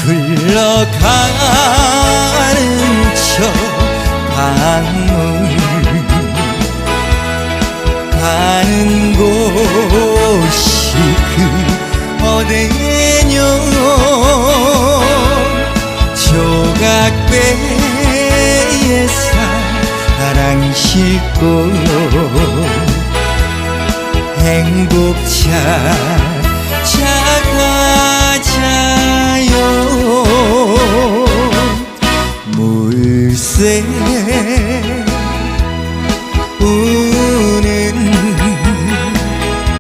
흘러가는 저 강물 가는 곳이 그 어디뇨 조각배에 사랑 싣고 행복차